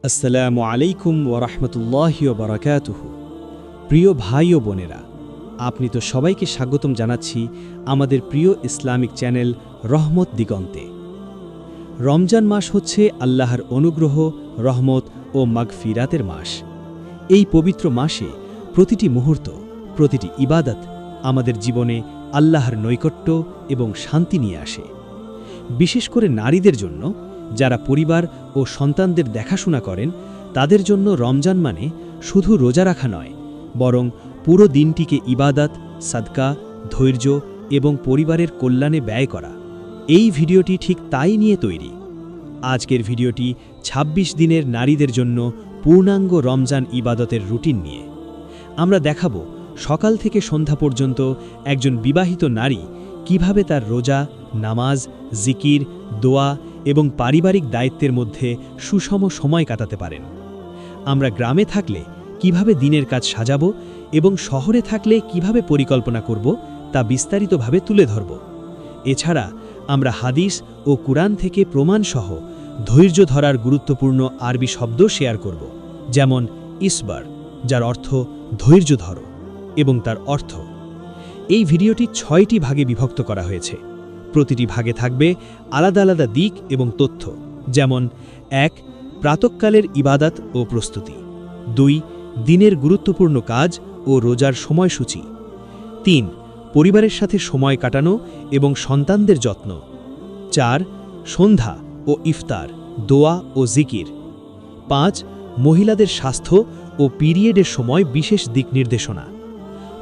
আসসালামু আলাইকুম ওরহমতুল্লাহি ওবরাকাতুহু। প্রিয় ভাই ও বোনেরা, আপনি তো সবাইকে স্বাগতম জানাচ্ছি আমাদের প্রিয় ইসলামিক চ্যানেল রহমত দিগন্তে। রমজান মাস হচ্ছে আল্লাহর অনুগ্রহ, রহমত ও মাগফিরাতের মাস। এই পবিত্র মাসে প্রতিটি মুহূর্ত, প্রতিটি ইবাদত আমাদের জীবনে আল্লাহর নৈকট্য এবং শান্তি নিয়ে আসে। বিশেষ করে নারীদের জন্য, যারা পরিবার ও সন্তানদের দেখাশোনা করেন, তাদের জন্য রমজান মানে শুধু রোজা রাখা নয়, বরং পুরো দিনটিকে ইবাদত, সাদকা, ধৈর্য এবং পরিবারের কল্যাণে ব্যয় করা। এই ভিডিওটি ঠিক তাই নিয়ে তৈরি। আজকের ভিডিওটি ২৬ দিনের নারীদের জন্য পূর্ণাঙ্গ রমজান ইবাদতের রুটিন নিয়ে। আমরা দেখাবো সকাল থেকে সন্ধ্যা পর্যন্ত একজন বিবাহিত নারী কিভাবে তার রোজা, নামাজ, জিকির, দোয়া এবং পারিবারিক দায়িত্বের মধ্যে সুষম সময় কাটাতে পারেন। আমরা গ্রামে থাকলে কিভাবে দিনের কাজ সাজাবো এবং শহরে থাকলে কিভাবে পরিকল্পনা করব তা বিস্তারিতভাবে তুলে ধরব। এছাড়া আমরা হাদিস ও কুরআন থেকে প্রমাণসহ ধৈর্য ধরার গুরুত্বপূর্ণ আরবি শব্দ শেয়ার করব, যেমন ইসবার, যার অর্থ ধৈর্য ধরো, এবং তার অর্থ। এই ভিডিওটি ৬টি ভাগে বিভক্ত করা হয়েছে। প্রতিটি ভাগে থাকবে আলাদা আলাদা দিক এবং তথ্য, যেমন ১. প্রাতঃকালের ইবাদত ও প্রস্তুতি। ২. দিনের গুরুত্বপূর্ণ কাজ ও রোজার সময়সূচি। ৩. পরিবারের সাথে সময় কাটানো এবং সন্তানদের যত্ন। ৪. সন্ধ্যা ও ইফতার, দোয়া ও জিকির। ৫. মহিলাদের স্বাস্থ্য ও পিরিয়ডের সময় বিশেষ দিক নির্দেশনা।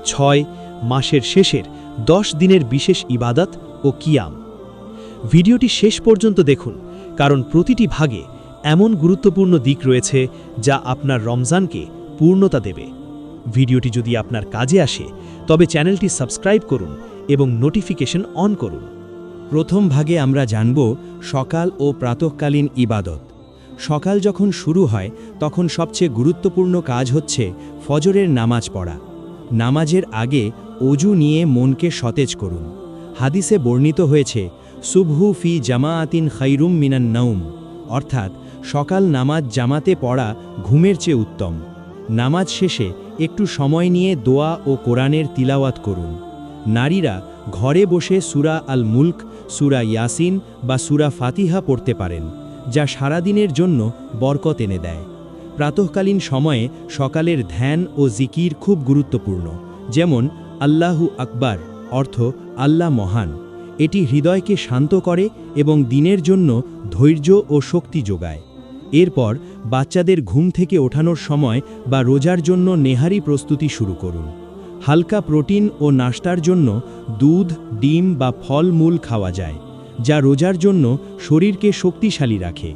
৬. মাসের শেষের ১০ দিনের বিশেষ ইবাদত ও কিয়াম। ভিডিওটি শেষ পর্যন্ত দেখুন, কারণ প্রতিটি ভাগে এমন গুরুত্বপূর্ণ দিক রয়েছে যা আপনার রমজানকে পূর্ণতা দেবে। ভিডিওটি যদি আপনার কাজে আসে, তবে চ্যানেলটি সাবস্ক্রাইব করুন এবং নোটিফিকেশন অন করুন। প্রথম ভাগে আমরা জানব সকাল ও প্রাতঃকালীন ইবাদত। সকাল যখন শুরু হয় তখন সবচেয়ে গুরুত্বপূর্ণ কাজ হচ্ছে ফজরের নামাজ পড়া। নামাজের আগে অজু নিয়ে মনকে সতেজ করুন। হাদিসে বর্ণিত হয়েছে, সুবহু ফি জামাআতিন খাইরুম মিনান নাউম, অর্থাৎ সকাল নামাজ জামাতে পড়া ঘুমের চেয়ে উত্তম। নামাজ শেষে একটু সময় নিয়ে দোয়া ও কোরআনের তিলাওয়াত করুন। নারীরা ঘরে বসে সূরা আল মুলক, সূরা ইয়াসিন বা সূরা ফাতিহা পড়তে পারেন, যা সারাদিনের জন্য বরকত এনে দেয়। প্রাতঃকালীন সময়ে সকালের ধ্যান ও জিকির খুব গুরুত্বপূর্ণ, যেমন আল্লাহু আকবার, অর্থ আল্লাহ মহান। এটি হৃদয়কে শান্ত করে এবং দিনের জন্য ধৈর্য ও শক্তি যোগায়। এরপর বাচ্চাদের ঘুম থেকে ওঠানোর সময় বা রোজার জন্য নেহারি প্রস্তুতি শুরু করুন। হালকা প্রোটিন ও নাস্তার জন্য দুধ, ডিম বা ফল-মূল খাওয়া যায়, যা রোজার জন্য শরীরকে শক্তিশালী রাখে।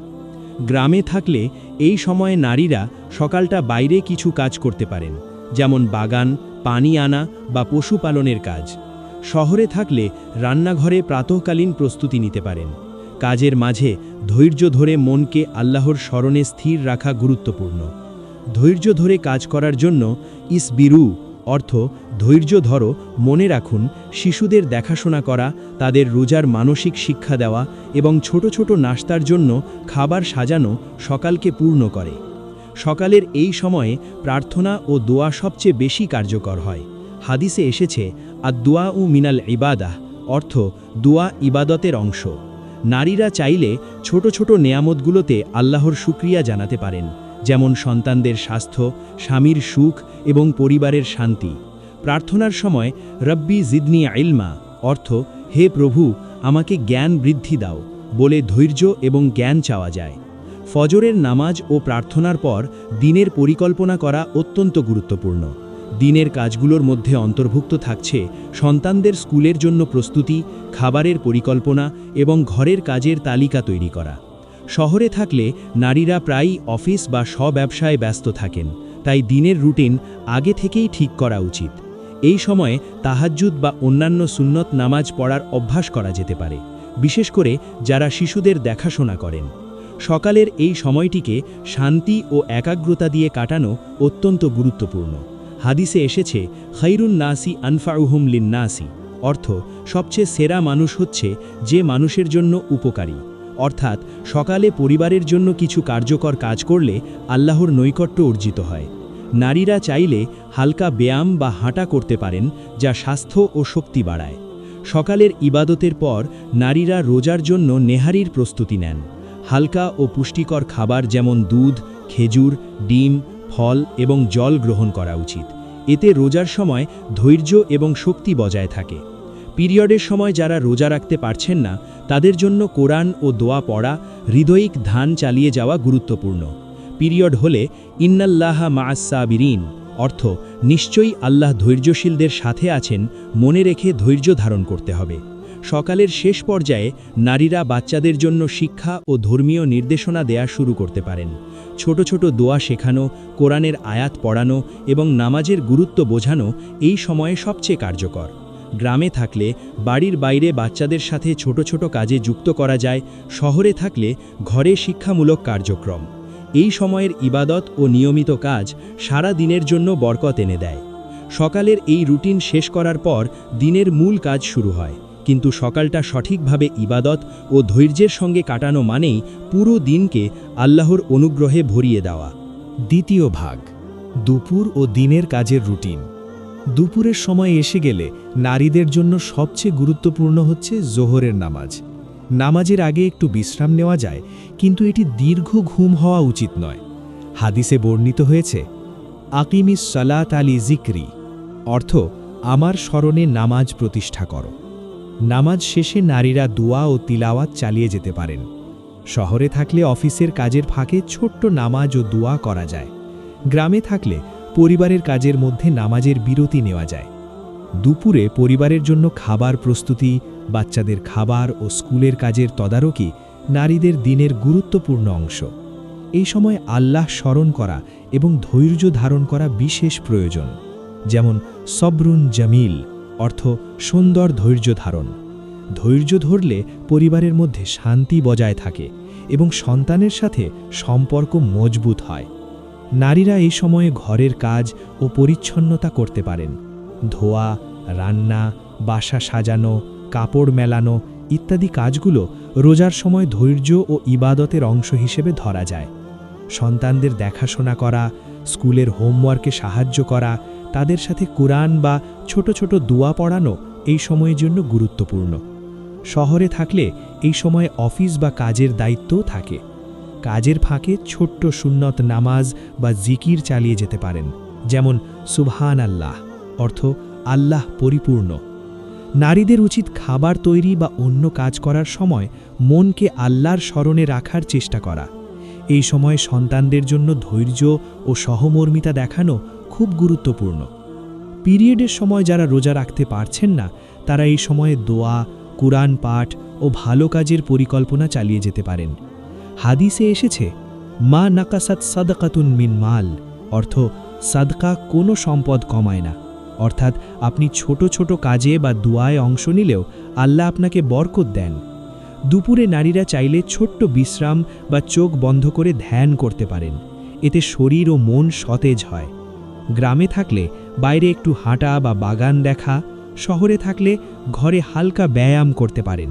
গ্রামে থাকলে এই সময়ে নারীরা সকালটা বাইরে কিছু কাজ করতে পারেন, যেমন বাগান, পানি আনা বা পশুপালনের কাজ। শহরে থাকলে রান্নাঘরে প্রাতঃকালীন প্রস্তুতি নিতে পারেন। কাজের মাঝে ধৈর্য ধরে মনকে আল্লাহর স্মরণে স্থির রাখা গুরুত্বপূর্ণ। ধৈর্য ধরে কাজ করার জন্য ইসবিরু, অর্থ ধৈর্য ধরো, মনে রাখুন শিশুদের দেখাশোনা করা, তাদের রোজার মানসিক শিক্ষা দেওয়া এবং ছোট ছোট নাস্তার জন্য খাবার সাজানো সকালকে পূর্ণ করে। সকালের এই সময়ে প্রার্থনা ও দোয়া সবচেয়ে বেশি কার্যকর হয়। হাদিসে এসেছে, আদ-দুআউ মিনাল ইবাদাহ, অর্থ দোয়া ইবাদতের অংশ। নারীরা চাইলে ছোট ছোট নেয়ামতগুলোতে আল্লাহর শুকরিয়া জানাতে পারেন, যেমন সন্তানদের স্বাস্থ্য, স্বামীর সুখ এবং পরিবারের শান্তি। প্রার্থনার সময় রব্বি জিদনি ইলমা, অর্থ হে প্রভু আমাকে জ্ঞান বৃদ্ধি দাও, বলে ধৈর্য এবং জ্ঞান চাওয়া যায়। ফজরের নামাজ ও প্রার্থনার পর দিনের পরিকল্পনা করা অত্যন্ত গুরুত্বপূর্ণ। দিনের কাজগুলোর মধ্যে অন্তর্ভুক্ত থাকছে সন্তানদের স্কুলের জন্য প্রস্তুতি, খাবারের পরিকল্পনা এবং ঘরের কাজের তালিকা তৈরি করা। শহরে থাকলে নারীরা প্রায়ই অফিস বা স্ব-ব্যবসায় ব্যস্ত থাকেন, তাই দিনের রুটিন আগে থেকেই ঠিক করা উচিত। এই সময়ে তাহাজ্জুদ বা অন্যান্য সুন্নত নামাজ পড়ার অভ্যাস করা যেতে পারে, বিশেষ করে যারা শিশুদের দেখাশোনা করেন। সকালের এই সময়টিকে শান্তি ও একাগ্রতা দিয়ে কাটানো অত্যন্ত গুরুত্বপূর্ণ। হাদিসে এসেছে, খাইরুন নাসি আনফাউহুম লিন নাসি, অর্থ সবচেয়ে সেরা মানুষ হচ্ছে যে মানুষের জন্য উপকারী। অর্থাৎ সকালে পরিবারের জন্য কিছু কার্যকর কাজ করলে আল্লাহর নৈকট্য অর্জিত হয়। নারীরা চাইলে হালকা ব্যায়াম বা হাঁটা করতে পারেন, যা স্বাস্থ্য ও শক্তি বাড়ায়। সকালের ইবাদতের পর নারীরা রোজার জন্য নেহারির প্রস্তুতি নেন। হালকা ও পুষ্টিকর খাবার যেমন দুধ, খেজুর, ডিম, ফল এবং জল গ্রহণ করা উচিত। এতে রোজার সময় ধৈর্য এবং শক্তি বজায় থাকে। পিরিয়ডের সময় যারা রোজা রাখতে পারছেন না, তাদের জন্য কোরআন ও দোয়া পড়া, হৃদয়িক ধ্যান চালিয়ে যাওয়া গুরুত্বপূর্ণ। পিরিয়ড হলে ইন্নাল্লাহা মা'আস সাবিরিন, অর্থ নিশ্চয়ই আল্লাহ ধৈর্যশীলদের সাথে আছেন, মনে রেখে ধৈর্য ধারণ করতে হবে। সকালের শেষ পর্যায়ে নারীরা বাচ্চাদের জন্য শিক্ষা ও ধর্মীয় নির্দেশনা দেয়া শুরু করতে পারেন। ছোট ছোট দোয়া শেখানো, কোরআনের আয়াত পড়ানো এবং নামাজের গুরুত্ব বোঝানো এই সময়ে সবচেয়ে কার্যকর। গ্রামে থাকলে বাড়ির বাইরে বাচ্চাদের সাথে ছোট ছোট কাজে যুক্ত করা যায়। শহরে থাকলে ঘরে শিক্ষামূলক কার্যক্রম। এই সময়ের ইবাদত ও নিয়মিত কাজ সারা দিনের জন্য বরকত এনে দেয়। সকালের এই রুটিন শেষ করার পর দিনের মূল কাজ শুরু হয়, কিন্তু সকালটা সঠিকভাবে ইবাদত ও ধৈর্যের সঙ্গে কাটানো মানেই পুরো দিনকে আল্লাহর অনুগ্রহে ভরিয়ে দেওয়া। দ্বিতীয় ভাগ, দুপুর ও দিনের কাজের রুটিন। দুপুরের সময় এসে গেলে নারীদের জন্য সবচেয়ে গুরুত্বপূর্ণ হচ্ছে জোহরের নামাজ। নামাজের আগে একটু বিশ্রাম নেওয়া যায়, কিন্তু এটি দীর্ঘ ঘুম হওয়া উচিত নয়। হাদিসে বর্ণিত হয়েছে, আকিমিস সালাত আলি জিক্রি, অর্থ আমার স্মরণে নামাজ প্রতিষ্ঠা করো। নামাজ শেষে নারীরা দোয়া ও তিলাওয়াত চালিয়ে যেতে পারেন। শহরে থাকলে অফিসের কাজের ফাঁকে ছোট্ট নামাজ ও দোয়া করা যায়। গ্রামে থাকলে পরিবারের কাজের মধ্যে নামাজের বিরতি নেওয়া যায়। দুপুরে পরিবারের জন্য খাবার প্রস্তুতি, বাচ্চাদের খাবার ও স্কুলের কাজের তদারকি নারীদের দিনের গুরুত্বপূর্ণ অংশ। এই সময় আল্লাহ স্মরণ করা এবং ধৈর্য ধারণ করা বিশেষ প্রয়োজন, যেমন সবরুন জামিল, অর্থ সুন্দর ধৈর্য ধারণ। ধৈর্য ধরলে পরিবারের মধ্যে শান্তি বজায় থাকে এবং সন্তানের সাথে সম্পর্ক মজবুত হয়। নারীরা এই সময়ে ঘরের কাজ ও পরিচ্ছন্নতা করতে পারেন। ধোয়া, রান্না, বাসা সাজানো, কাপড় মেলানো ইত্যাদি কাজগুলো রোজার সময় ধৈর্য ও ইবাদতের অংশ হিসেবে ধরা যায়। সন্তানদের দেখাশোনা করা, স্কুলের হোমওয়ার্কে সাহায্য করা, তাদের সাথে কুরআন বা ছোট ছোট দোয়া পড়ানো এই সময়ের জন্য গুরুত্বপূর্ণ। শহরে থাকলে এই সময়ে অফিস বা কাজের দায়িত্বও থাকে। কাজের ফাঁকে ছোট্ট সুন্নত নামাজ বা জিকির চালিয়ে যেতে পারেন, যেমন সুবহান আল্লাহ, অর্থ আল্লাহ পরিপূর্ণ। নারীদের উচিত খাবার তৈরি বা অন্য কাজ করার সময় মনকে আল্লাহর স্মরণে রাখার চেষ্টা করা। এই সময় সন্তানদের জন্য ধৈর্য ও সহমর্মিতা দেখানো খুব গুরুত্বপূর্ণ। পিরিয়ডের সময় যারা রোজা রাখতে পারছেন না, তারা এই সময়ে দোয়া, কুরআন পাঠ ও ভালো কাজের পরিকল্পনা চালিয়ে যেতে পারেন। হাদিসে এসেছে, মা নাকাসাত সাদকাতুন মিন মাল, অর্থ সাদকা কোনো সম্পদ কমায় না। অর্থাৎ আপনি ছোট ছোট কাজে বা দোয়ায় অংশ নিলেও আল্লাহ আপনাকে বরকত দেন। দুপুরে নারীরা চাইলে ছোট্ট বিশ্রাম বা চোখ বন্ধ করে ধ্যান করতে পারেন। এতে শরীর ও মন সতেজ হয়। গ্রামে থাকলে বাইরে একটু হাঁটা বা বাগান দেখা, শহরে থাকলে ঘরে হালকা ব্যায়াম করতে পারেন।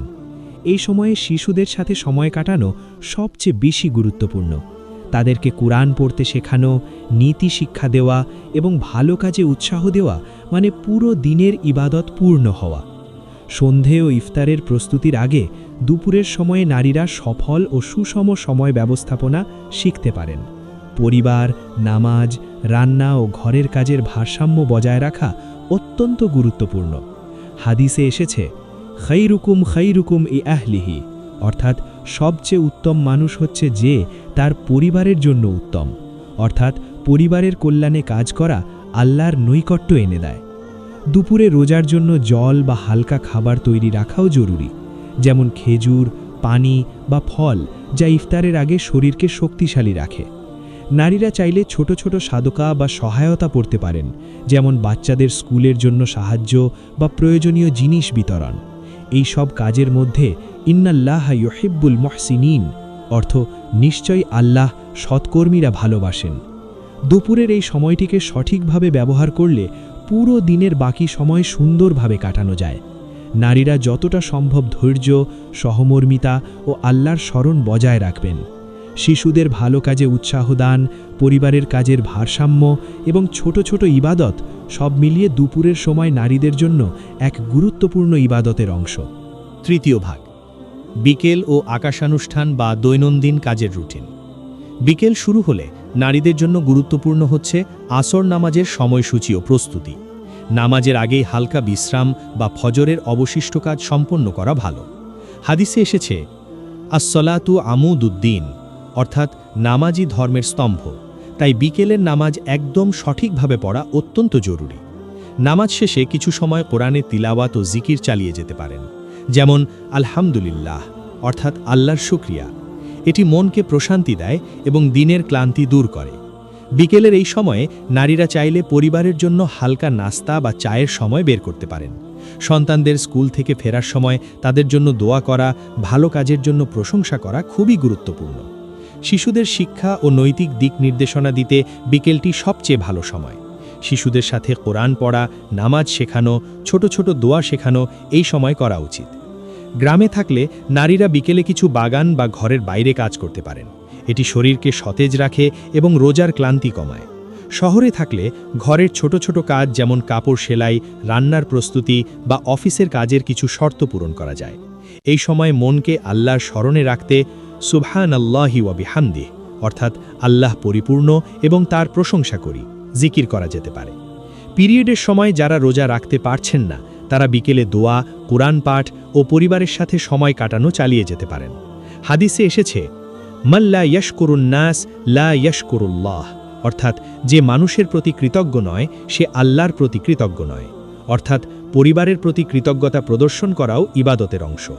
এই সময়ে শিশুদের সাথে সময় কাটানো সবচেয়ে বেশি গুরুত্বপূর্ণ। তাদেরকে কুরআন পড়তে শেখানো, নীতি শিক্ষা দেওয়া এবং ভালো কাজে উৎসাহ দেওয়া মানে পুরো দিনের ইবাদত পূর্ণ হওয়া। সন্ধে ও ইফতারের প্রস্তুতির আগে দুপুরের সময়ে নারীরা সফল ও সুষম সময় ব্যবস্থাপনা শিখতে পারেন। পরিবার, নামাজ, রান্না ও ঘরের কাজের ভারসাম্য বজায় রাখা অত্যন্ত গুরুত্বপূর্ণ। হাদিসে এসেছে, খাইরুকুম ই আহলিহি, অর্থাৎ সবচেয়ে উত্তম মানুষ হচ্ছে যে তার পরিবারের জন্য উত্তম। অর্থাৎ পরিবারের কল্যাণে কাজ করা আল্লাহর নৈকট্য এনে দেয়। দুপুরে রোজার জন্য জল বা হালকা খাবার তৈরি রাখাও জরুরি, যেমন খেজুর, পানি বা ফল, যা ইফতারের আগে শরীরকে শক্তিশালী রাখে। নারীরা চাইলে ছোট ছোট সাদকা বা সহায়তা করতে পারেন, যেমন বাচ্চাদের স্কুলের জন্য সাহায্য বা প্রয়োজনীয় জিনিস বিতরণ। এই সব কাজের মধ্যে ইন্নাল্লাহা ইউহিব্বুল মুহসিনিন, অর্থ নিশ্চয়ই আল্লাহ সৎকর্মীরা ভালোবাসেন। দুপুরের এই সময়টিকে সঠিকভাবে ব্যবহার করলে পুরো দিনের বাকি সময় সুন্দরভাবে কাটানো যায়। নারীরা যতটা সম্ভব ধৈর্য, সহমর্মিতা ও আল্লাহর স্মরণ বজায় রাখবেন। শিশুদের ভালো কাজে উৎসাহ দান, পরিবারের কাজের ভারসাম্য এবং ছোট ছোট ইবাদত সব মিলিয়ে দুপুরের সময় নারীদের জন্য এক গুরুত্বপূর্ণ ইবাদতের অংশ। তৃতীয় ভাগ, বিকেল ও আকাশানুষ্ঠান বা দৈনন্দিন কাজের রুটিন। বিকেল শুরু হলে নারীদের জন্য গুরুত্বপূর্ণ হচ্ছে আসর নামাজের সময়সূচি ও প্রস্তুতি। নামাজের আগেই হালকা বিশ্রাম বা ফজরের অবশিষ্ট কাজ সম্পন্ন করা ভালো। হাদিসে এসেছে, আসসালাতু আমুদুদ্দিন, অর্থাৎ নামাজই ধর্মের স্তম্ভ। তাই বিকেলের নামাজ একদম সঠিকভাবে পড়া অত্যন্ত জরুরি। নামাজ শেষে কিছু সময় কোরআনের তিলাওয়াত ও জিকির চালিয়ে যেতে পারেন, যেমন আলহামদুলিল্লাহ, অর্থাৎ আল্লাহর শুকরিয়া। এটি মনকে প্রশান্তি দেয় এবং দিনের ক্লান্তি দূর করে। বিকেলের এই সময়ে নারীরা চাইলে পরিবারের জন্য হালকা নাস্তা বা চায়ের সময় বের করতে পারেন। সন্তানদের স্কুল থেকে ফেরার সময় তাদের জন্য দোয়া করা, ভালো কাজের জন্য প্রশংসা করা খুবই গুরুত্বপূর্ণ। শিশুদের শিক্ষা ও নৈতিক দিক নির্দেশনা দিতে বিকেলটি সবচেয়ে ভালো সময়। শিশুদের সাথে কোরআন পড়া, নামাজ শেখানো, ছোট ছোট দোয়া শেখানো এই সময় করা উচিত। গ্রামে থাকলে নারীরা বিকেলে কিছু বাগান বা ঘরের বাইরে কাজ করতে পারেন। এটি শরীরকে সতেজ রাখে এবং রোজার ক্লান্তি কমায়। শহরে থাকলে ঘরের ছোট ছোট কাজ যেমন কাপড় সেলাই, রান্নার প্রস্তুতি বা অফিসের কাজের কিছু শর্ত পূরণ করা যায়। এই সময় মনকে আল্লাহর স্মরণে রাখতে সুবহানাল্লাহি ওয়া বিহামদিহি, অর্থাৎ আল্লাহ পরিপূর্ণ এবং তার প্রশংসা করি, জিকির করা যেতে পারে। পিরিয়ডের সময় যারা রোজা রাখতে পারছেন না, তারা বিকেলে দোয়া, কুরআন পাঠ ও পরিবারের সাথে সময় কাটানো চালিয়ে যেতে পারেন। হাদিসে এসেছে, মাল্লা ইয়াশকুরুন নাস লা ইয়াশকুরুল্লাহ, অর্থাৎ যে মানুষের প্রতি কৃতজ্ঞ নয় সে আল্লাহর প্রতি কৃতজ্ঞ নয়। অর্থাৎ পরিবারের প্রতি কৃতজ্ঞতা প্রদর্শন করাও ইবাদতের অংশ।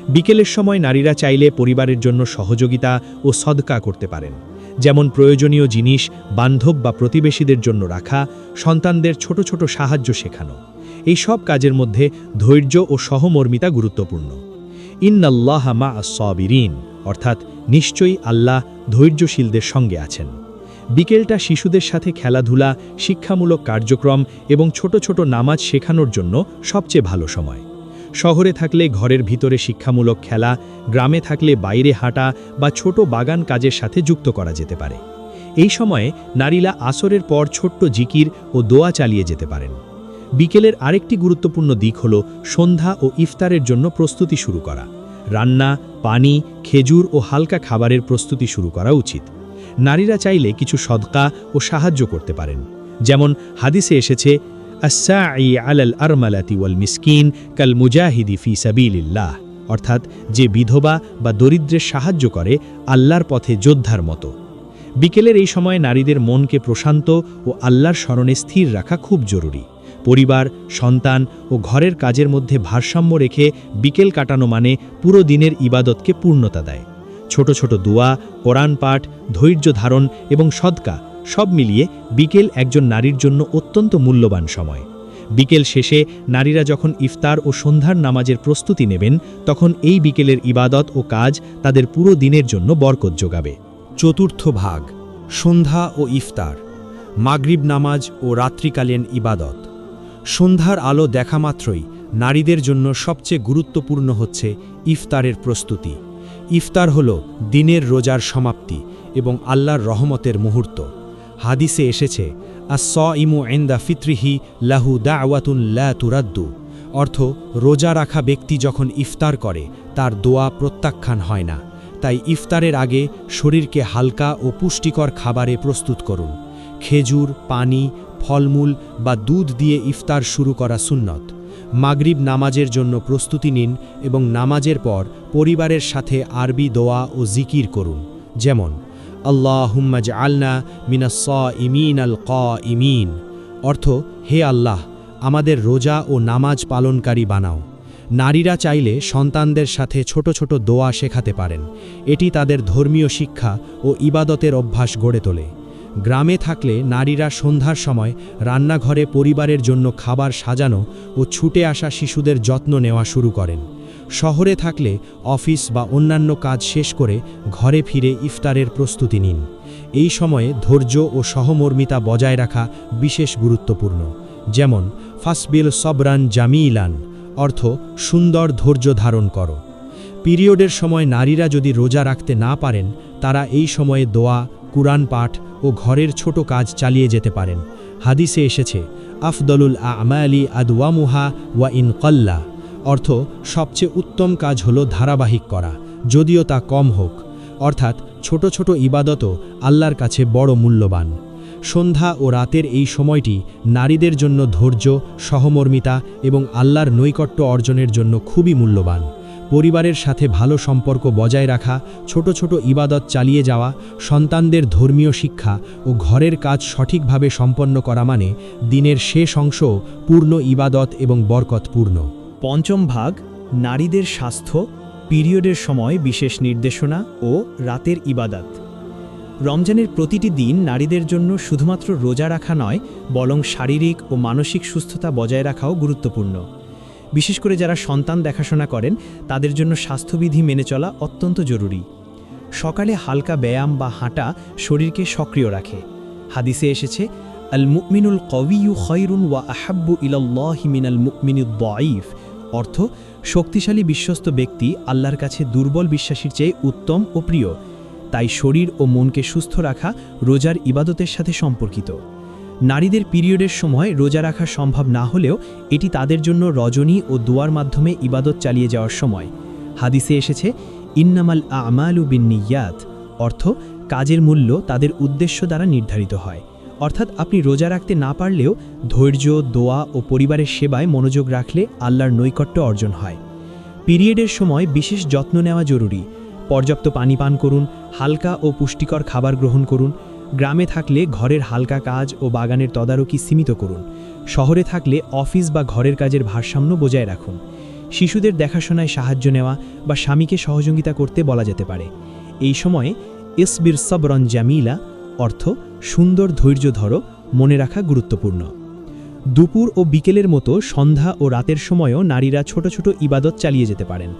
বিকেলের সময় নারীরা চাইলে পরিবারের জন্য সহযোগিতা ও সদকা করতে পারেন, যেমন প্রয়োজনীয় জিনিস বান্ধব বা প্রতিবেশীদের জন্য রাখা, সন্তানদের ছোট ছোট সাহায্য শেখানো। এই সব কাজের মধ্যে ধৈর্য ও সহমর্মিতা গুরুত্বপূর্ণ। ইন্নাল্লাহা মা'আস সাবিরিন, অর্থাৎ নিশ্চয়ই আল্লাহ ধৈর্যশীলদের সঙ্গে আছেন। বিকেলটা শিশুদের সাথে খেলাধুলা, শিক্ষামূলক কার্যক্রম এবং ছোট ছোট নামাজ শেখানোর জন্য সবচেয়ে ভালো সময়। শহরে থাকলে ঘরের ভিতরে শিক্ষামূলক খেলা, গ্রামে থাকলে বাইরে হাঁটা বা ছোট বাগান কাজের সাথে যুক্ত করা যেতে পারে। এই সময়ে নারীরা আসরের পর ছোট্ট জিকির ও দোয়া চালিয়ে যেতে পারেন। বিকেলের আরেকটি গুরুত্বপূর্ণ দিক হল সন্ধ্যা ও ইফতারের জন্য প্রস্তুতি শুরু করা। রান্না, পানি, খেজুর ও হালকা খাবারের প্রস্তুতি শুরু করা উচিত। নারীরা চাইলে কিছু সদকা ও সাহায্য করতে পারেন, যেমন হাদিসে এসেছে, আস-সাঈ আলাল আরমালাতি ওয়াল মিসকিন কাল মুজাহিদি ফি সাবিলিল্লাহ, অর্থাৎ যে বিধবা বা দরিদ্রের সাহায্য করে আল্লাহর পথে যোদ্ধার মতো। বিকেলের এই সময় নারীদের মনকে প্রশান্ত ও আল্লাহর স্মরণে স্থির রাখা খুব জরুরি। পরিবার, সন্তান ও ঘরের কাজের মধ্যে ভারসাম্য রেখে বিকেল কাটানো মানে পুরো দিনের ইবাদতকে পূর্ণতা দেয়। ছোট ছোট দোয়া, কোরআন পাঠ, ধৈর্য ধারণ এবং সদকা সব মিলিয়ে বিকেল একজন নারীর জন্য অত্যন্ত মূল্যবান সময়। বিকেল শেষে নারীরা যখন ইফতার ও সন্ধ্যার নামাজের প্রস্তুতি নেবেন, তখন এই বিকেলের ইবাদত ও কাজ তাদের পুরো দিনের জন্য বরকত যোগাবে। চতুর্থ ভাগ, সন্ধ্যা ও ইফতার, মাগরিব নামাজ ও রাত্রিকালীন ইবাদত। সন্ধ্যার আলো দেখা মাত্রই নারীদের জন্য সবচেয়ে গুরুত্বপূর্ণ হচ্ছে ইফতারের প্রস্তুতি। ইফতার হল দিনের রোজার সমাপ্তি এবং আল্লাহর রহমতের মুহূর্ত। হাদিসে এসেছে, আস-সাইমু ইনদা ফিত্রিহি লাহু দাওয়াতুন লা তুরাদ্দু, অর্থ রোজা রাখা ব্যক্তি যখন ইফতার করে তার দোয়া প্রত্যাখ্যান হয় না। তাই ইফতারের আগে শরীরকে হালকা ও পুষ্টিকর খাবারে প্রস্তুত করুন। খেজুর, পানি, ফলমূল বা দুধ দিয়ে ইফতার শুরু করা সুন্নত। মাগরিব নামাজের জন্য প্রস্তুতি নিন এবং নামাজের পর পরিবারের সাথে আরবি দোয়া ও জিকির করুন, যেমন আল্লাহুম্মা জাআলনা মিনাস সাইমিন আল কাইমিন, অর্থ হে আল্লাহ, আমাদের রোজা ও নামাজ পালনকারী বানাও। নারীরা চাইলে সন্তানদের সাথে ছোট ছোট দোয়া শেখাতে পারেন। এটি তাদের ধর্মীয় শিক্ষা ও ইবাদতের অভ্যাস গড়ে তোলে। গ্রামে থাকলে নারীরা সন্ধ্যার সময় রান্নাঘরে পরিবারের জন্য খাবার সাজানো ও ছুটে আসা শিশুদের যত্ন নেওয়া শুরু করেন। শহরে থাকলে অফিস বা অন্যান্য কাজ শেষ করে ঘরে ফিরে ইফতারের প্রস্তুতি নিন। এই সময়ে ধৈর্য ও সহমর্মিতা বজায় রাখা বিশেষ গুরুত্বপূর্ণ, যেমন ফাসবিল সবরান জামিলান, অর্থ সুন্দর ধৈর্য ধারণ করো। পিরিয়ডের সময় নারীরা যদি রোজা রাখতে না পারেন, তারা এই সময়ে দোয়া, কুরআন পাঠ ও ঘরের ছোট কাজ চালিয়ে যেতে পারেন। হাদিসে এসেছে, আফদলুল আমালি আদওয়ামুহা ওয়া ইন কল্লা, অর্থ সবচেয়ে উত্তম কাজ হল ধারাবাহিক করা, যদিও তা কম হোক। অর্থাৎ ছোট ছোট ইবাদতও আল্লাহর কাছে বড় মূল্যবান। সন্ধ্যা ও রাতের এই সময়টি নারীদের জন্য ধৈর্য, সহমর্মিতা এবং আল্লাহর নৈকট্য অর্জনের জন্য খুবই মূল্যবান। পরিবারের সাথে ভালো সম্পর্ক বজায় রাখা, ছোট ছোট ইবাদত চালিয়ে যাওয়া, সন্তানদের ধর্মীয় শিক্ষা ও ঘরের কাজ সঠিকভাবে সম্পন্ন করা মানে দিনের শেষ অংশ পূর্ণ ইবাদত এবং বরকতপূর্ণ। পঞ্চম ভাগ, নারীদের স্বাস্থ্য, পিরিয়ডের সময় বিশেষ নির্দেশনা ও রাতের ইবাদত। রমজানের প্রতিটি দিন নারীদের জন্য শুধুমাত্র রোজা রাখা নয়, বরং শারীরিক ও মানসিক সুস্থতা বজায় রাখাও গুরুত্বপূর্ণ। বিশেষ করে যারা সন্তান দেখাশোনা করেন, তাদের জন্য স্বাস্থ্যবিধি মেনে চলা অত্যন্ত জরুরি। সকালে হালকা ব্যায়াম বা হাঁটা শরীরকে সক্রিয় রাখে। হাদিসে এসেছে, আল মুমিনুল কওয়িয়্যু খায়রুন ওয়া আহাব্বু ইলাল্লাহি মিনাল মুমিনিদ দাঈফ, অর্থ শক্তিশালী বিশ্বস্ত ব্যক্তি আল্লাহর কাছে দুর্বল বিশ্বাসীর চেয়ে উত্তম ও প্রিয়। তাই শরীর ও মনকে সুস্থ রাখা রোজার ইবাদতের সাথে সম্পর্কিত। নারীদের পিরিয়ডের সময় রোজা রাখা সম্ভব না হলেও এটি তাদের জন্য রজনী ও দোয়ার মাধ্যমে ইবাদত চালিয়ে যাওয়ার সময়। হাদিসে এসেছে, ইন্নামাল আমালু বিন্নিয়াত, অর্থ কাজের মূল্য তাদের উদ্দেশ্য দ্বারা নির্ধারিত হয়। অর্থাৎ আপনি রোজা রাখতে না পারলেও ধৈর্য, দোয়া ও পরিবারের সেবায় মনোযোগ রাখলে আল্লাহর নৈকট্য অর্জন হয়। পিরিয়ডের সময় বিশেষ যত্ন নেওয়া জরুরি। পর্যাপ্ত পানি পান করুন, হালকা ও পুষ্টিকর খাবার গ্রহণ করুন। গ্রামে থাকলে ঘরের হালকা কাজ ও বাগানের তদারকি সীমিত করুন। শহরে থাকলে অফিস বা ঘরের কাজের ভারসাম্য বজায় রাখুন। শিশুদের দেখাশোনায় সাহায্য নেওয়া বা স্বামীকে সহযোগিতা করতে বলা যেতে পারে। এই সময়ে ইসবির সবরন জামিলা, অর্থ সুন্দর ধৈর্য ধরো, মনে রাখা গুরুত্বপূর্ণ। দুপুর ও বিকেলের মতো সন্ধ্যা ও রাতের সময়ও নারীরা ছোট ছোট ইবাদত চালিয়ে যেতে পারেন।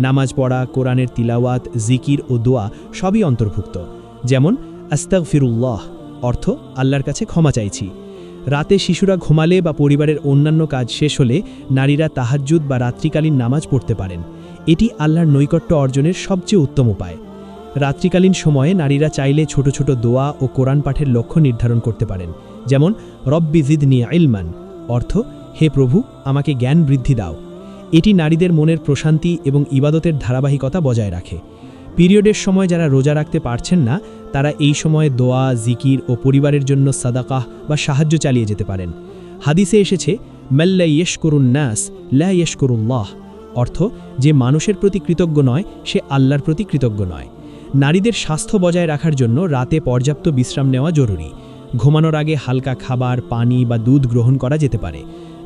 নামাজ পড়া, কোরআনের তিলাওয়াত, জিকির ও দোয়া সবই অন্তর্ভুক্ত। যেমন আস্তাগফিরুল্লাহ, অর্থ আল্লাহর কাছে ক্ষমা চাইছি। রাতে শিশুরা ঘুমালে বা পরিবারের অন্যান্য কাজ শেষ হলে নারীরা তাহাজ্জুদ বা রাত্রিকালীন নামাজ পড়তে পারেন। এটি আল্লাহর নৈকট্য অর্জনের সবচেয়ে উত্তম উপায়। রাত্রিকালীন সময়ে নারীরা চাইলে ছোট ছোট দোয়া ও কোরআন পাঠের লক্ষ্য নির্ধারণ করতে পারেন। যেমন রব্বি জিদনি ইলমান, অর্থ হে প্রভু আমাকে জ্ঞান বৃদ্ধি দাও। এটি নারীদের মনের প্রশান্তি এবং ইবাদতের ধারাবাহিকতা বজায় রাখে। পিরিয়ডের সময় যারা রোজা রাখতে পারছেন না, তারা এই সময়ে দোয়া, জিকির ও পরিবারের জন্য সাদাকাহ বা সাহায্য চালিয়ে যেতে পারেন। হাদিসে এসেছে, মাল্লা ইয়াশকুরুন নাস লা ইয়াশকুরুল্লাহ, অর্থ যে মানুষের প্রতি কৃতজ্ঞ নয় সে আল্লাহর প্রতি কৃতজ্ঞ নয়। নারীদের স্বাস্থ্য বজায় রাখার জন্য রাতে পর্যাপ্ত বিশ্রাম নেওয়া জরুরি। ঘুমানোর আগে হালকা খাবার, পানি বা দুধ গ্রহণ করা যেতে পারে।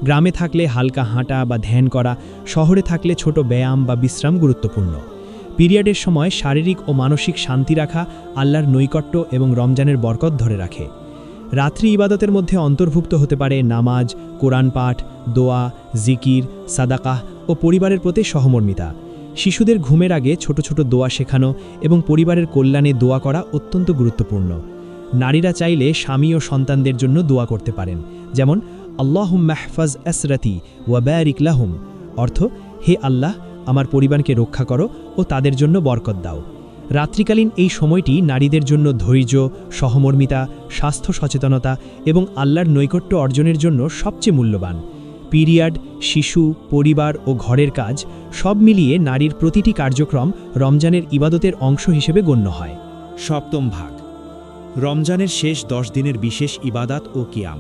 গ্রামে থাকলে হালকা হাঁটা বা ধ্যান করা, শহরে থাকলে ছোট ব্যায়াম বা বিশ্রাম গুরুত্বপূর্ণ। পিরিয়ডের সময় শারীরিক ও মানসিক শান্তি রাখা আল্লাহর নৈকট্য এবং রমজানের বরকত ধরে রাখে। রাত্রি ইবাদতের মধ্যে অন্তর্ভুক্ত হতে পারে নামাজ, কোরআন পাঠ, দোয়া, জিকির, সাদাকাহ ও পরিবারের প্রতি সহমর্মিতা। শিশুদের ঘুমের আগে ছোট ছোট দোয়া শেখানো এবং পরিবারের কল্যাণে দোয়া করা অত্যন্ত গুরুত্বপূর্ণ। নারীরা চাইলে স্বামী ও সন্তানদের জন্য দোয়া করতে পারেন। যেমন আল্লাহুম্মা ইহফাজ আসরাতি ওয়া বারিক লাহুম, অর্থ হে আল্লাহ আমার পরিবারকে রক্ষা করো ও তাদের জন্য বরকত দাও। রাত্রিকালীন এই সময়টি নারীদের জন্য ধৈর্য, সহমর্মিতা, স্বাস্থ্য সচেতনতা এবং আল্লাহর নৈকট্য অর্জনের জন্য সবচেয়ে মূল্যবান। পিরিয়ড, শিশু, পরিবার ও ঘরের কাজ সব মিলিয়ে নারীর প্রতিটি কার্যক্রম রমজানের ইবাদতের অংশ হিসেবে গণ্য হয়। সপ্তম ভাগ, রমজানের শেষ 10 দিনের বিশেষ ইবাদাত ও কিয়াম,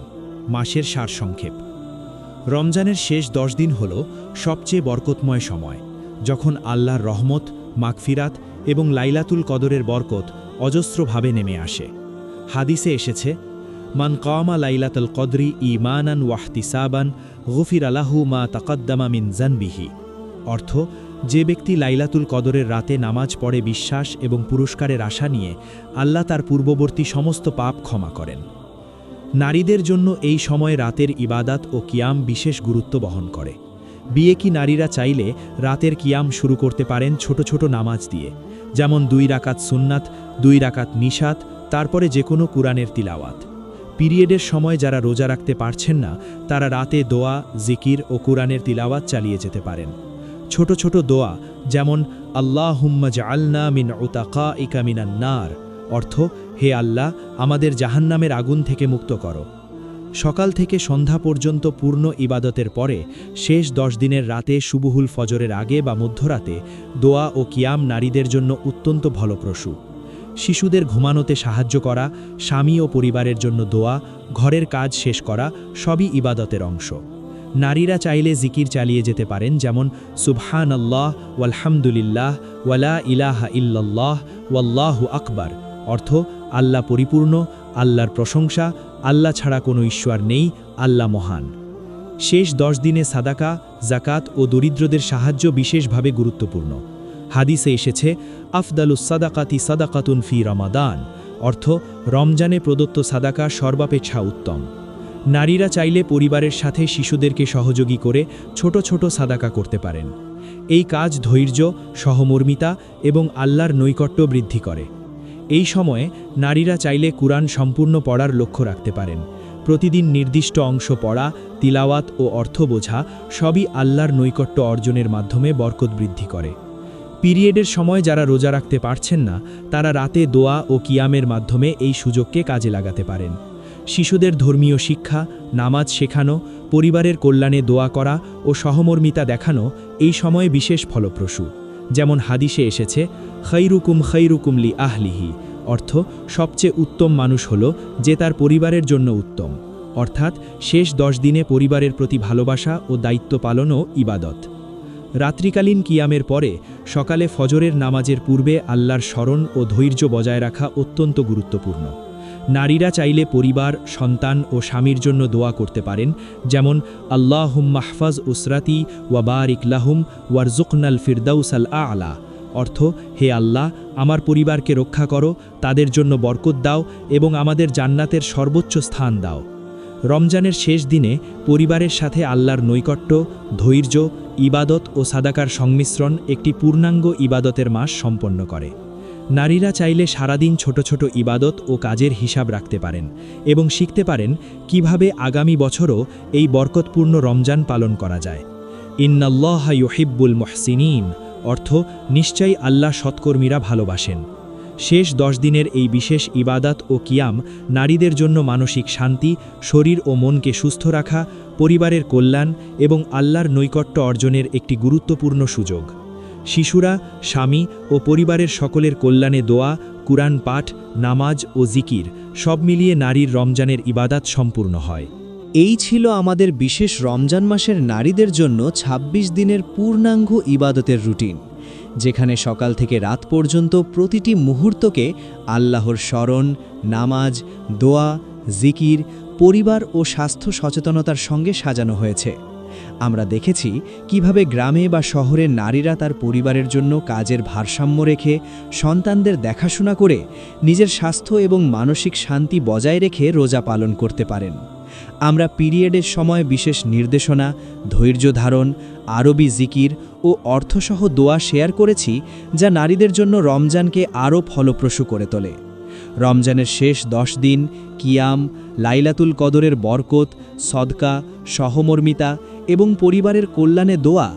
মাসের সারসংক্ষেপ। রমজানের শেষ 10 দিন হল সবচেয়ে বরকতময় সময়, যখন আল্লাহর রহমত, মাগফিরাত এবং লাইলাতুল কদরের বরকত অজস্রভাবে নেমে আসে। হাদিসে এসেছে, মান কামা লাইলাতুল কদরি ঈমানান ওয়াহতিসাবান গুফিরা লাহু মা তাকাদ্দামা মিন যানবিহি, অর্থ যে ব্যক্তি লাইলাতুল কদরের রাতে নামাজ পড়ে বিশ্বাস এবং পুরস্কারের আশা নিয়ে, আল্লাহ তার পূর্ববর্তী সমস্ত পাপ ক্ষমা করেন। নারীদের জন্য এই সময় রাতের ইবাদাত ও কিয়াম বিশেষ গুরুত্ব বহন করে। বিয়েকি নারীরা চাইলে রাতের কিয়াম শুরু করতে পারেন ছোট ছোট নামাজ দিয়ে, যেমন 2 রাকাত সুন্নাত, 2 রাকাত নিশাত, তারপরে যে কোনো কুরআনের তিলাওয়াত। পিরিয়ডের সময় যারা রোজা রাখতে পারছেন না তারা রাতে দোয়া জিকির ও কুরআনের তিলাওয়াত চালিয়ে যেতে পারেন। ছোট ছোট দোয়া যেমন আল্লাহুম্মা জাআলনা মিন উতাকাইকা মিনান নার, অর্থ হে আল্লাহ আমাদের জাহান্নামের আগুন থেকে মুক্ত করো। সকাল থেকে সন্ধ্যা পর্যন্ত পূর্ণ ইবাদতের পরে শেষ 10 দিনের রাতে সুবহুল ফজরের আগে বা মধ্যরাতে দোয়া ও কিয়াম নারীদের জন্য অত্যন্ত ফলপ্রসূ। শিশুদের ঘুমানোতে সাহায্য করা, স্বামী ও পরিবারের জন্য দোয়া, ঘরের কাজ শেষ করা সবই ইবাদতের অংশ। নারীরা চাইলে জিকির চালিয়ে যেতে পারেন, যেমন সুবহানাল্লাহ ওয়ালহামদুলিল্লাহ ওয়ালা ইলাহা ইল্লাল্লাহ ওয়াল্লাহু আকবার, অর্থ আল্লাহ পরিপূর্ণ, আল্লাহর প্রশংসা, আল্লাহ ছাড়া কোনো ঈশ্বর নেই, আল্লাহ মহান। শেষ 10 দিনে সাদাকা, জাকাত ও দরিদ্রদের সাহায্য বিশেষভাবে গুরুত্বপূর্ণ। হাদিসে এসেছে আফদালুস সাদাকাতি সাদাকাতুন ফি রমাদান, অর্থ রমজানে প্রদত্ত সাদাকা সর্বাপেক্ষা উত্তম। নারীরা চাইলে পরিবারের সাথে শিশুদেরকে সহযোগী করে ছোট ছোট সাদাকা করতে পারেন। এই কাজ ধৈর্য, সহমর্মিতা এবং আল্লাহর নৈকট্য বৃদ্ধি করে। এই সময়ে নারীরা চাইলে কুরআন সম্পূর্ণ পড়ার লক্ষ্য রাখতে পারেন। প্রতিদিন নির্দিষ্ট অংশ পড়া, তিলাওয়াত ও অর্থ বোঝা সবই আল্লাহর নৈকট্য অর্জনের মাধ্যমে বরকত বৃদ্ধি করে। পিরিয়ডের সময় যারা রোজা রাখতে পারছেন না তারা রাতে দোয়া ও কিয়ামের মাধ্যমে এই সুযোগকে কাজে লাগাতে পারেন। শিশুদের ধর্মীয় শিক্ষা, নামাজ শেখানো, পরিবারের কল্যাণে দোয়া করা ও সহমর্মিতা দেখানো এই সময়ে বিশেষ ফলপ্রসূ। যেমন হাদিসে এসেছে খৈরুকুম লি আহলিহি, অর্থ সবচেয়ে উত্তম মানুষ হল যে তার পরিবারের জন্য উত্তম, অর্থাৎ শেষ 10 দিনে পরিবারের প্রতি ভালোবাসা ও দায়িত্ব পালনও ইবাদত। রাত্রিকালীন কিয়ামের পরে সকালে ফজরের নামাজের পূর্বে আল্লাহর স্মরণ ও ধৈর্য বজায় রাখা অত্যন্ত গুরুত্বপূর্ণ। নারীরা চাইলে পরিবার, সন্তান ও স্বামীর জন্য দোয়া করতে পারেন, যেমন আল্লাহুম্মা হফাজ উসরাতি ওয়া বারিক লাহুম ওয়ারজুকনাল ফিরদাউসাল আ'লা, অর্থ হে আল্লাহ আমার পরিবারকে রক্ষা করো, তাদের জন্য বরকত দাও এবং আমাদের জান্নাতের সর্বোচ্চ স্থান দাও। রমজানের শেষ দিনে পরিবারের সাথে আল্লাহর নৈকট্য, ধৈর্য, ইবাদত ও সাদাকার সংমিশ্রণ একটি পূর্ণাঙ্গ ইবাদতের মাস সম্পন্ন করে। নারীরা চাইলে সারাদিন ছোট ছোট ইবাদত ও কাজের হিসাব রাখতে পারেন এবং শিখতে পারেন কিভাবে আগামী বছরও এই বরকতপূর্ণ রমজান পালন করা যায়। ইন্নাল্লাহা ইউহিব্বুল মুহসিনিন, অর্থ নিশ্চয়ই আল্লাহ সৎকর্মীরা ভালোবাসেন। শেষ 10 দিনের এই বিশেষ ইবাদত ও কিয়াম নারীদের জন্য মানসিক শান্তি, শরীর ও মনকে সুস্থ রাখা, পরিবারের কল্যাণ এবং আল্লাহর নৈকট্য অর্জনের একটি গুরুত্বপূর্ণ সুযোগ। শিশুরা, স্বামী ও পরিবারের সকলের কল্যাণে দোয়া, কুরআন পাঠ, নামাজ ও জিকির সব মিলিয়ে নারীর রমজানের ইবাদত সম্পূর্ণ হয়। এই ছিল আমাদের বিশেষ রমজান মাসের নারীদের জন্য ২৬ দিনের পূর্ণাঙ্গ ইবাদতের রুটিন, যেখানে সকাল থেকে রাত পর্যন্ত প্রতিটি মুহূর্তকে আল্লাহর স্মরণ, নামাজ, দোয়া, জিকির, পরিবার ও স্বাস্থ্য সচেতনতার সঙ্গে সাজানো হয়েছে। আমরা দেখেছি কিভাবে গ্রামে বা শহরের নারীরা তার পরিবারের জন্য কাজের ভারসাম্য রেখে, সন্তানদের দেখাশোনা করে, নিজের স্বাস্থ্য এবং মানসিক শান্তি বজায় রেখে রোজা পালন করতে পারেন। আমরা পিরিয়ডের সময় বিশেষ নির্দেশনা, ধৈর্য ধারণ, আরবি জিকির ও অর্থসহ দোয়া শেয়ার করেছি, যা নারীদের জন্য রমজানকে আরও ফলপ্রসূ করে তোলে। রমজানের শেষ 10 দিন কিয়াম, লাইলাতুল কদরের বরকত, সদকা, সহমর্মিতা এবং পরিবারের কল্যাণে দোয়া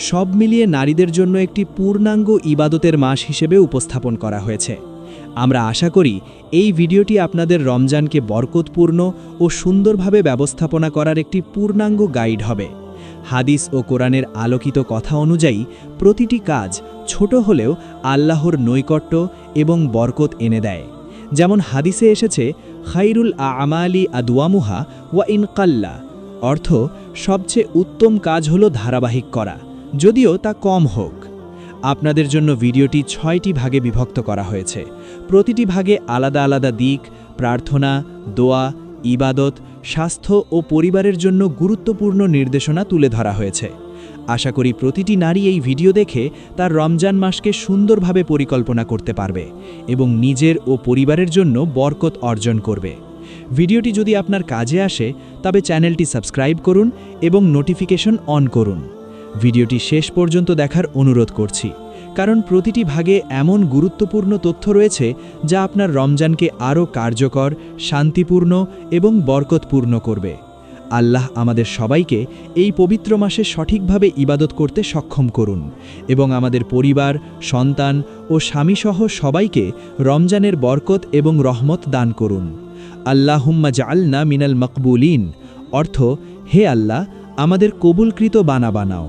সব মিলিয়ে নারীদের জন্য একটি পূর্ণাঙ্গ ইবাদতের মাস হিসেবে উপস্থাপন করা হয়েছে। আমরা আশা করি এই ভিডিওটি আপনাদের রমজানকে বরকতপূর্ণ ও সুন্দরভাবে ব্যবস্থাপনা করার একটি পূর্ণাঙ্গ গাইড হবে। হাদিস ও কোরআনের আলোকিত কথা অনুযায়ী প্রতিটি কাজ ছোট হলেও আল্লাহর নৈকট্য এবং বরকত এনে দেয়। যেমন হাদিসে এসেছে খাইরুল আমালি আদওয়ামুহা ওয়া ইন কাল্লা, অর্থ সবচেয়ে উত্তম কাজ হলো ধারাবাহিক করা, যদিও তা কম হোক। আপনাদের জন্য ভিডিওটি 6টি ভাগে বিভক্ত করা হয়েছে। প্রতিটি ভাগে আলাদা আলাদা দিক, প্রার্থনা, দোয়া, ইবাদত, স্বাস্থ্য ও পরিবারের জন্য গুরুত্বপূর্ণ নির্দেশনা তুলে ধরা হয়েছে। আশা করি প্রতিটি নারী এই ভিডিও দেখে তার রমজান মাসকে সুন্দরভাবে পরিকল্পনা করতে পারবে এবং নিজের ও পরিবারের জন্য বরকত অর্জন করবে। ভিডিওটি যদি আপনার কাজে আসে তবে চ্যানেলটি সাবস্ক্রাইব করুন এবং নোটিফিকেশন অন করুন। ভিডিওটি শেষ পর্যন্ত দেখার অনুরোধ করছি, কারণ প্রতিটি ভাগে এমন গুরুত্বপূর্ণ তথ্য রয়েছে যা আপনার রমজানকে আরও কার্যকর, শান্তিপূর্ণ এবং বরকতপূর্ণ করবে। আল্লাহ আমাদের সবাইকে এই পবিত্র মাসে সঠিকভাবে ইবাদত করতে সক্ষম করুন এবং আমাদের পরিবার, সন্তান ও স্বামীসহ সবাইকে রমজানের বরকত এবং রহমত দান করুন। আল্লাহুম্মা জাআলনা মিনাল মকবুলিন, অর্থ হে আল্লাহ, আমাদের কবুলকৃত বানাও।